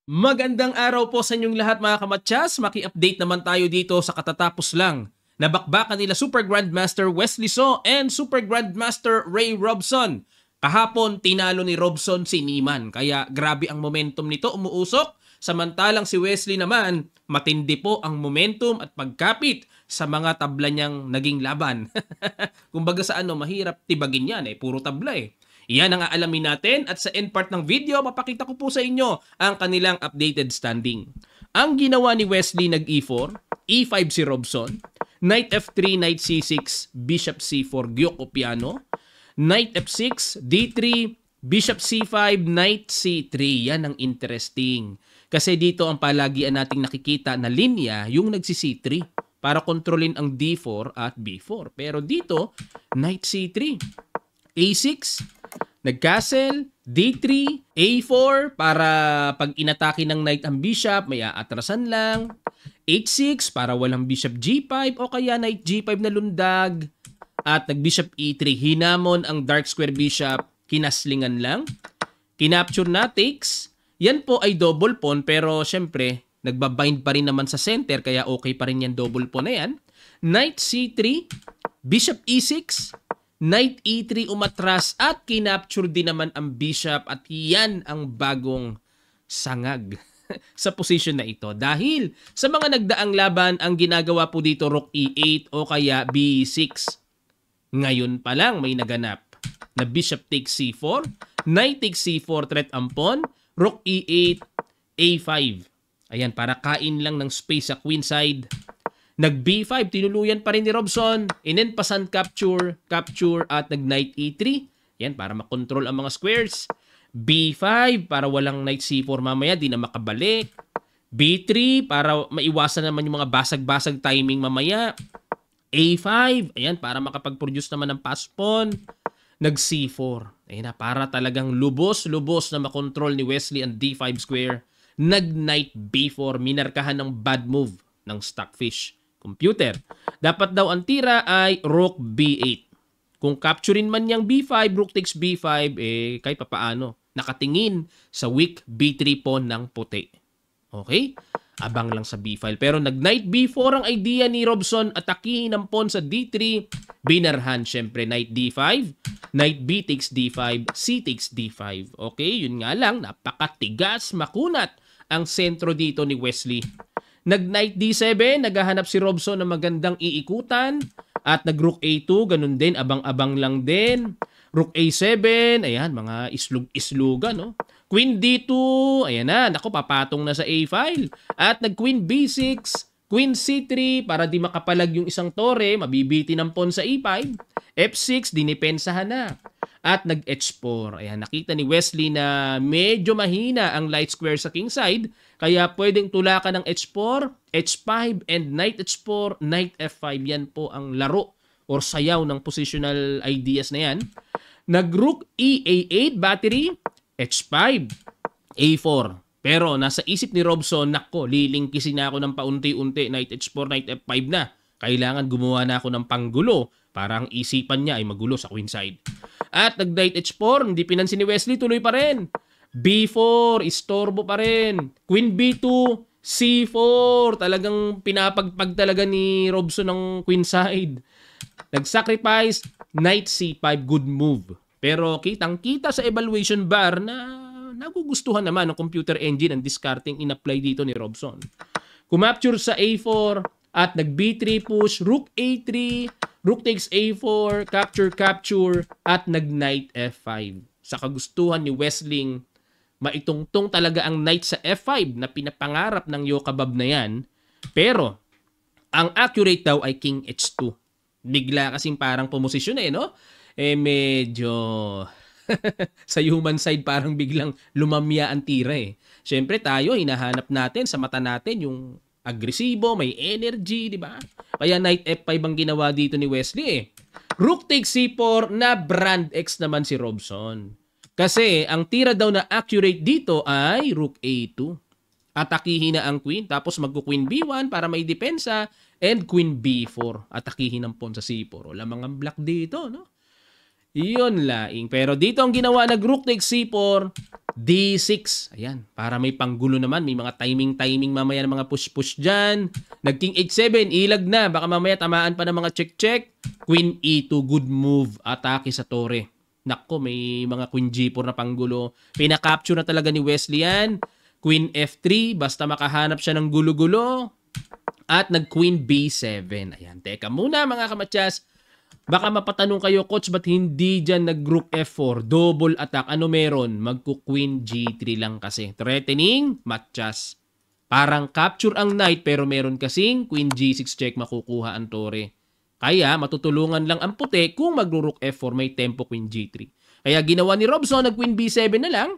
Magandang araw po sa inyong lahat mga kamatsas. Maki-update naman tayo dito sa katatapos lang na bakbakan nila Super Grandmaster Wesley So and Super Grandmaster Ray Robson. Kahapon, tinalo ni Robson si Niman. Kaya grabe ang momentum nito, umuusok. Samantalang si Wesley naman, matindi po ang momentum at pagkapit sa mga tabla niyang naging laban. Kumbaga sa mahirap tibagin yan puro tabla Iyan ang aalamin natin at sa end part ng video, mapakita ko po sa inyo ang kanilang updated standing. Ang ginawa ni Wesley nag-E4, E5 si Robson, Knight F3, Knight C6, Bishop C4, Gyok o piano, Knight F6, D3, Bishop C5, Knight C3. Yan ang interesting. Kasi dito ang palagian nating nakikita na linya yung nagsi-C3 para kontrolin ang D4 at B4. Pero dito, Knight C3, A6, nag-castle, D3, A4 para pag inatake ng knight ang bishop, may aatrasan lang. H6 para walang bishop G5 o kaya knight G5 na lundag. At nag-bishop E3, hinamon ang dark square bishop, kinaslingan lang. Kinapture na, takes. Yan po ay double pawn pero syempre, nagbabind pa rin naman sa center kaya okay pa rin yan double pawn na yan. Knight C3, bishop E6, Knight E3 umatras at kinapture din naman ang bishop at yan ang bagong sangag sa position na ito. Dahil sa mga nagdaang laban, ang ginagawa po dito Rook E8 o kaya B6. Ngayon pa lang may naganap na bishop takes C4, Knight takes C4 threat ang pawn, Rook E8, A5. Ayan, para kain lang ng space sa queen side. Nag-B5, tinuluyan pa rin ni Robson. Inenpasan capture, at nag-Knight E3. Yan, para makontrol ang mga squares. B5, para walang Knight C4 mamaya, di na makabalik. B3, para maiwasan naman yung mga basag-basag timing mamaya. A5, ayan, para makapag-produce naman ng pass pawn. Nag-C4. Ayan na, para talagang lubos-lubos na makontrol ni Wesley ang D5 square. Nag-Knight B4, minarkahan ng bad move ng Stockfish computer. Dapat daw ang tira ay Rook B8. Kung capturein man niyang B5, Rook takes B5, kahit papaano, nakatingin sa weak B3 pawn ng puti. Okay? Abang lang sa B5. Pero nag-Knight B4 ang idea ni Robson, atakihin ang pawn sa D3, binarhan syempre Knight D5, Knight B takes D5, C takes D5. Okay? Yun nga lang, napakatigas, makunat ang sentro dito ni Wesley. Nag-Knight D7, naghahanap si Robson ng magandang iikutan. At nag-Rook A2, ganun din, abang-abang lang din. Rook A7, ayan, mga islug-islugan, no? Queen D2, ayan na, naku, papatong na sa A file. At nag-Queen B6, Queen C3, para di makapalag yung isang tore, mabibiti ng pawn sa E5. F6, dinipensahan na. At nag-H4. Ayan, nakita ni Wesley na medyo mahina ang light square sa king side. Kaya pwedeng tulakan ng H4, H5, and Knight H4, Knight F5. Yan po ang laro or sayaw ng positional ideas na yan. Nag-Rook E8 battery, H5, A4. Pero nasa isip ni Robson, nako, lilingkisin na ako ng paunti-unti, Knight H4, Knight F5 na. Kailangan gumawa na ako ng panggulo para ang isipan niya ay magulo sa queen side. At nag-Knight H4, hindi pinansin ni Wesley, tuloy pa rin. B4, istorbo pa rin. Queen B2, C4, talagang pinapagpag talaga ni Robson ng queen side. Nag-sacrifice, Knight C5, good move. Pero kitang-kita sa evaluation bar na nagugustuhan naman ng computer engine ang discarding in-apply dito ni Robson. Kumapture sa A4 at nag-B3 push, Rook A3, Rook takes A4, capture, at nag-Knight F5. Sa kagustuhan ni Wesley, maitungtong talaga ang Knight sa F5 na pinapangarap ng Yokabab na yan. Pero, ang accurate daw ay King H2. Bigla kasing parang pumosisyon no? Medyo sa human side parang biglang lumamya ang tira Siyempre tayo, hinahanap natin sa mata natin yung agresibo, may energy, di ba? Kaya Knight F5 ang ginawa dito ni Wesley Rook takes C4 na brand X naman si Robson. Kasi ang tira daw na accurate dito ay Rook A2. Atakihin na ang queen, tapos magku-queen B1 para may depensa, and queen B4. Atakihin ang pawn sa C4. Wala mga black dito, no? Iyon laing. Pero dito ang ginawa, nag-Rook takes C4, D6. Ayan, para may panggulo naman. May mga timing mamaya ng mga push-push dyan. Nag-King H7, ilag na. Baka mamaya tamaan pa ng mga check-check. Queen E2, good move. Atake sa tore. Nako, may mga Queen G4 na panggulo. Pinakapture na talaga ni Wesley yan. Queen F3, basta makahanap siya ng gulo-gulo. At nag-Queen B7. Ayan, teka muna mga kamatyas. Baka mapatanong kayo, Coach, ba't hindi dyan nag-Rook F4? Double attack. Ano meron? Magku-Queen G3 lang kasi. Threatening, matchas. Parang capture ang knight pero meron kasing Queen G6 check makukuha ang tore. Kaya matutulungan lang ang puti kung mag-Rook F4 may tempo Queen G3. Kaya ginawa ni Robson, nag-Queen B7 na lang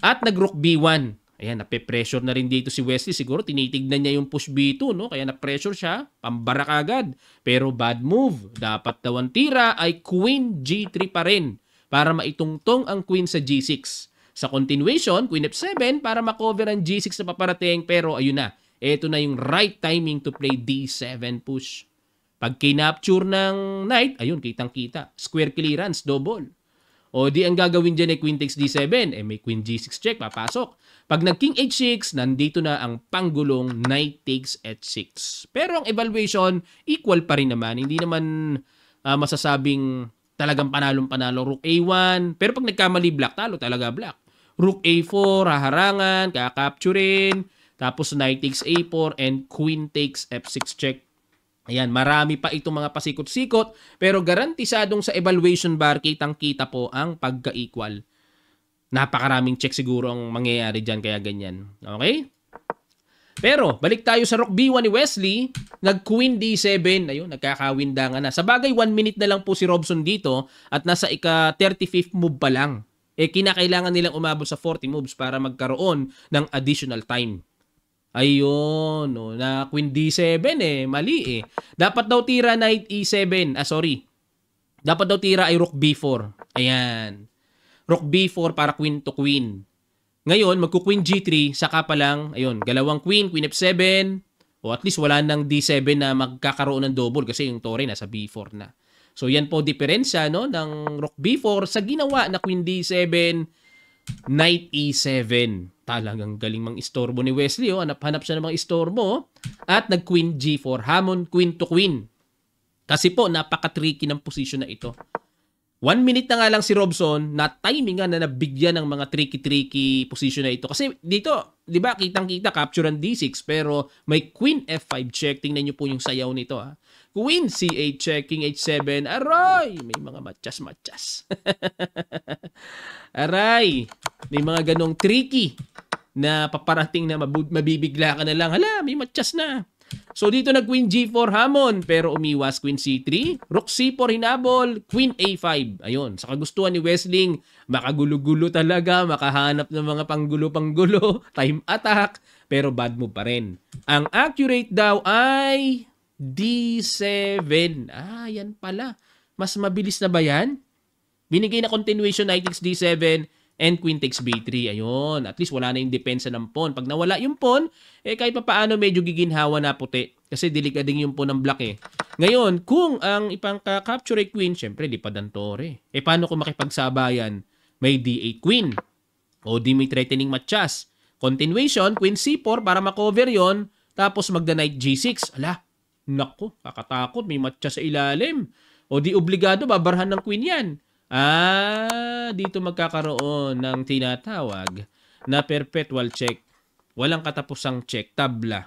at nag-Rook B1. Ayan, nape-pressure na rin dito si Wesley. Siguro tinitignan niya yung push B2, no? Kaya na-pressure siya, pambara agad. Pero bad move. Dapat daw ang tira ay Queen G3 pa rin para maitungtong ang Queen sa G6. Sa continuation, Queen F7 para makover ang G6 na paparating. Pero ayun na, ito na yung right timing to play D7 push. Pag kinapture ng knight, ayun, kitang-kita. Square clearance, double. O di ang gagawin dyan ay Queen takes D7, may Queen G6 check, papasok. Pag nag-King H6, nandito na ang panggulong Knight takes H6. Pero ang evaluation, equal pa rin naman. Hindi naman masasabing talagang panalong-panalo. Rook A1, pero pag nagkamali black, talo talaga black. Rook A4, haharangan, kakapturin, tapos Knight takes A4, and Queen takes F6 check. Ayan, marami pa itong mga pasikot-sikot, pero garantisadong sa evaluation bar, kitang-kita po ang pagka-equal. Napakaraming check siguro ang mangyayari dyan, kaya ganyan. Okay? Pero, balik tayo sa Rook B1 ni Wesley, nag-Queen D7, ayun, nagkakawindangan na. Sa bagay, 1 minute na lang po si Robson dito, at nasa ika-35th move pa lang. Kinakailangan nilang umabot sa 40 moves para magkaroon ng additional time. Ayun, no, na Queen D7 mali Dapat daw tira Knight E7. Dapat daw tira ay Rook B4. Ayan. Rook B4 para Queen to Queen. Ngayon, magku-Queen G3, saka pa lang, ayun, galawang Queen, Queen F7, o at least wala nang D7 na magkakaroon ng double kasi yung tore nasa B4 na. So, yan po diferensya, no, ng Rook B4 sa ginawa na Queen D7, Knight E7. Talagang galing mang istorbo ni Wesley. Hanap-hanap siya ng mga istorbo. At nag-Queen G4. Hamon, Queen to Queen. Kasi po, napaka-tricky ng position na ito. 1 minute na nga lang si Robson na timingan na nabigyan ng mga tricky position na ito. Kasi dito, di ba, kitang-kita, capture ang D6. Pero may Queen F5 check. Tingnan nyo po yung sayaw nito. Queen C8 check, King H7. Aray! May mga matchas. Aray! May mga ganong tricky na paparating na mabibigla ka na lang. Hala, may matchas na. So dito na Queen G4 hamon, pero umiwas Queen C3, Rook C4 hinabol, Queen A5. Ayun, sa kagustuhan ni Wesley, makagulo-gulo talaga, makahanap ng mga panggulo-panggulo, time attack, pero bad move pa rin. Ang accurate daw ay D7. Yan pala. Mas mabilis na ba yan? Binigay na continuation Knight takes D7 and Queen takes B3. Ayun. At least wala na yung depensa ng pawn. Pag nawala yung pawn, kahit pa paano medyo giginhawa na puti. Kasi delikading yung pawn ng black Ngayon, kung ang ipang-capture ay Queen, syempre, lipad ang tore. Paano kung makipagsabayan? May D8 Queen. O di may threatening matchas. Continuation, Queen C4 para makover yon. Tapos magda Knight G6. Ala, nako, kakatakot. May matchas sa ilalim. O di obligado, babarhan ng Queen yan. Dito magkakaroon ng tinatawag na perpetual check. Walang katapusang check. Tabla.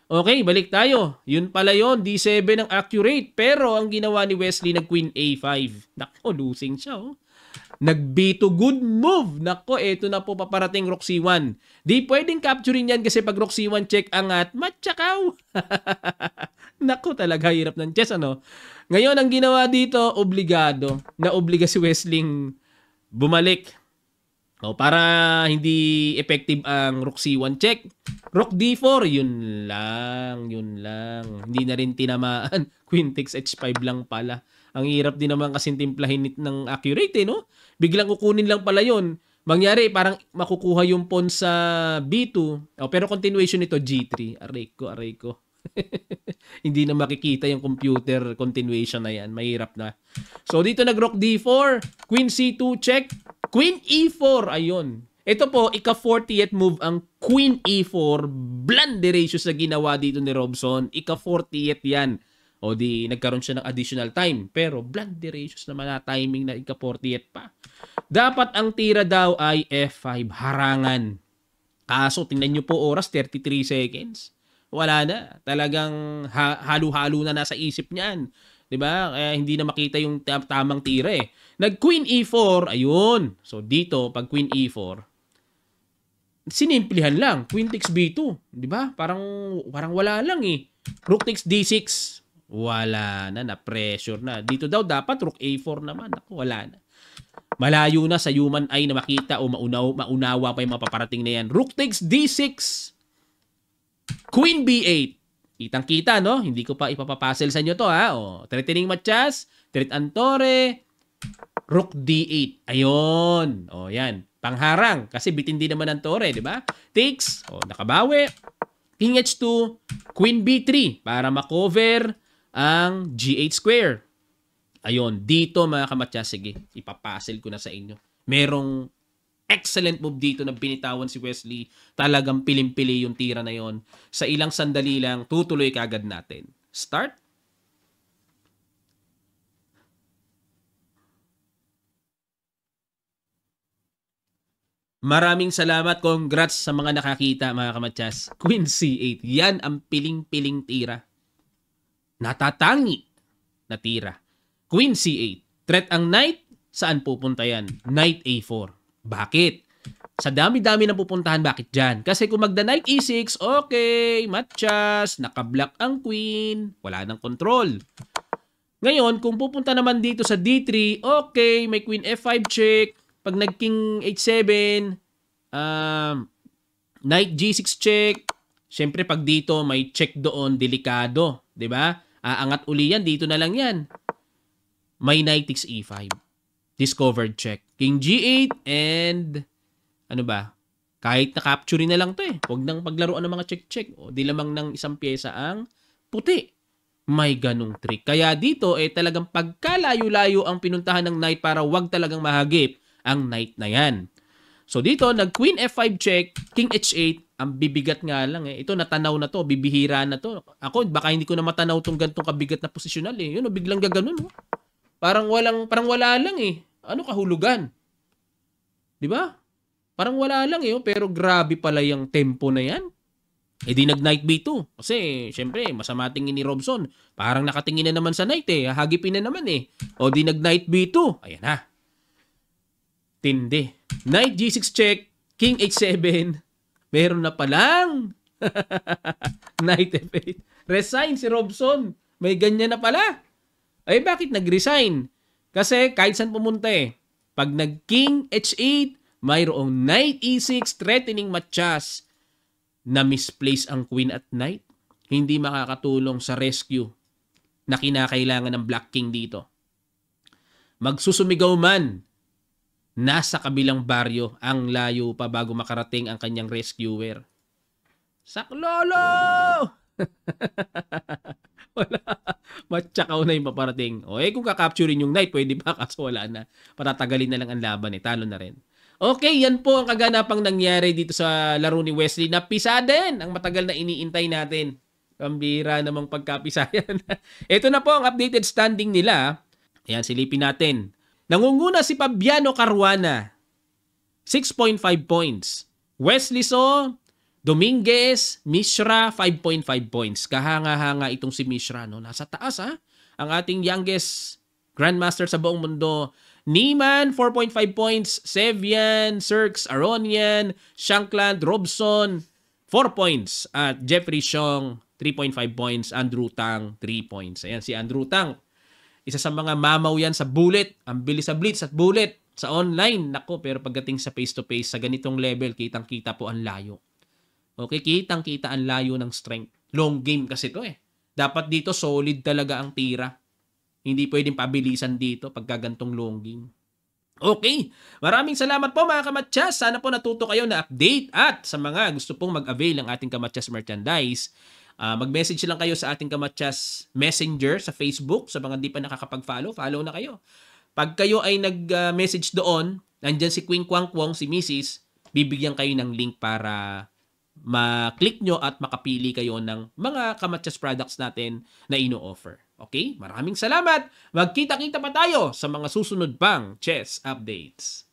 Okay, balik tayo. Yun pala yun. D7 ang accurate. Pero ang ginawa ni Wesley, nag-Queen A5. Nako, losing siya. Nag-B2 good move. Nako, eto na po paparating Rook C1. Di pwedeng capturing yan kasi pag Rook C1 check angat, matchakaw. Nako, talaga hirap ng chess, Ngayon, ang ginawa dito, obligado. Naobliga si Wesley bumalik. Para hindi effective ang Rook C1 check. Rook D4, yun lang. Hindi na rin tinamaan. Queen takes H5 lang pala. Ang hirap din naman kasi timplahin ng accurate, Biglang kukunin lang pala yun. Mangyari, parang makukuha yung pawn sa B2. Pero continuation nito, G3. Aray ko. Hindi na makikita yung computer continuation na yan. Mahirap na. So, dito nag-Rook D4. Queen C2 check. Queen E4. Ayun. Ito po, ika-40th move ang Queen E4, blunderacious na ginawa dito ni Robson. Ika-40th yan. O di, nagkaroon siya ng additional time. Pero blunderacious naman na timing na ika-40th pa. Dapat ang tira daw ay F5, harangan. Kaso, tingnan nyo po oras, 33 seconds. Wala na. Talagang halo-halo na nasa isip niyan. 'Di ba? Kaya hindi na makita yung tamang tira eh. Nag Queen E4, ayun. So dito pag Queen E4, sinimplihan lang, Queen takes B2, 'di ba? Parang wala lang eh. Rook takes D6. Wala na pressure na. Dito daw dapat Rook A4 naman. Ako wala na. Malayo na sa human eye na makita o maunawa pa yung mapaparating na yan. Rook takes D6. Queen B8. Kitang-kita, no? Hindi ko pa ipapapasel sa inyo to, ha? O, threatening Matias, threat Antore, Rook D8. Ayun. O, yan. Pangharang. Kasi bitin din naman ang Tore, di ba? Takes. O, nakabawi. King H2, Queen B3 para makover ang G8 square. Ayun. Dito, mga Kamatyas, sige, ipapasel ko na sa inyo. Merong excellent move dito na binitawan si Wesley. Talagang pilim-pili yung tira na yon. Sa ilang sandali lang, tutuloy kagad natin. Start. Maraming salamat. Congrats sa mga nakakita, mga Kamatyas. Queen C8. Yan ang piling-piling tira. Natatangi na tira. Queen C8. Threat ang knight. Saan pupunta yan? Knight A4. Bakit? Sa dami-dami na pupuntahan, bakit dyan? Kasi kung magda knight E6, okay, Matias, nakablock ang queen, wala nang control. Ngayon, kung pupunta naman dito sa D3, okay, may queen F5 check. Pag nag-king H7, knight G6 check. Siyempre, pag dito, may check doon, delikado. 'Di ba? Aangat uli yan, dito na lang yan. May knight takes E5. Discovered check. King G8 and ano ba? Kahit na-capture na lang to eh. Huwag nang paglaruan ng mga check-check. O di lamang ng isang pyesa ang puti. May ganung trick. Kaya dito eh talagang pagkalayo-layo ang pinuntahan ng knight para wag talagang mahagip ang knight na yan. So dito, nag-queen F5 check, king H8, ang bibigat nga lang eh. Ito natanaw na to, bibihira na to. Ako, baka hindi ko na matanaw tong gantong kabigat na posisyonal eh. Yun, biglang gaganon. Oh. Parang wala lang eh. Ano kahulugan? 'Di ba? Parang wala lang eh, pero grabe pala yung tempo na 'yan. Eh di nag-knight B2. Kasi syempre, masama tingin ni Robson. Parang nakatingin na naman sa knight eh. Hagipin na naman eh. O di nag-knight B2. Ayan na. Tindi. Knight G6 check, king H7. Meron na palang knight F8. Resign si Robson. May ganyan na pala. Ay bakit nag-resign? Kasi kahit saan pumunta eh. Pag nag-king H8, mayroong knight E6 threatening Matias na misplace ang queen at knight. Hindi makakatulong sa rescue na kinakailangan ng Black King dito. Magsusumigaw man, nasa kabilang baryo, ang layo pa bago makarating ang kanyang rescuer. Saklolo! Wala. Matsakaw na yung paparating. O kung kakapturin yung knight, pwede ba? Kaso wala na. Patatagalin na lang ang laban eh. Talo na rin. Okay, yan po ang kaganapang nangyari dito sa laro ni Wesley. Napisa din ang matagal na iniintay natin. Pambira namang pagkapisayan. Ito na po ang updated standing nila. Ayan, silipin natin. Nangunguna si Fabiano Caruana. 6.5 points. Wesley So, Dominguez, Mishra, 5.5 points. Kahanga-hanga itong si Mishra. No? Nasa taas ha. Ang ating youngest grandmaster sa buong mundo. Niemann, 4.5 points. Sevian, Cirques, Aronian, Shankland, Robson, 4 points. At Jeffrey Xiong, 3.5 points. Andrew Tang, 3 points. Ayan si Andrew Tang. Isa sa mga mamaw yan sa bullet. Ang bilis sa blitz at bullet. Sa online, nako, pero pagdating sa face-to-face, sa ganitong level, kitang-kita po ang layo. Okay, kitang-kita ang layo ng strength. Long game kasi to eh. Dapat dito solid talaga ang tira. Hindi pwedeng pabilisan dito pagka gantong long game. Okay, maraming salamat po mga Kamatyas. Sana po natuto kayo na update at sa mga gusto pong mag-avail ng ating Kamatyas merchandise, mag-message lang kayo sa ating Kamatyas Messenger sa Facebook. Sa mga di pa nakakapag-follow, follow na kayo. Pag kayo ay nag-message doon, nandyan si Queen Kwang Kwong, si Mrs., bibigyan kayo ng link para ma-click nyo at makapili kayo ng mga Kamatsas products natin na ino-offer. Okay? Maraming salamat. Magkita-kita pa tayo sa mga susunod pang chess updates.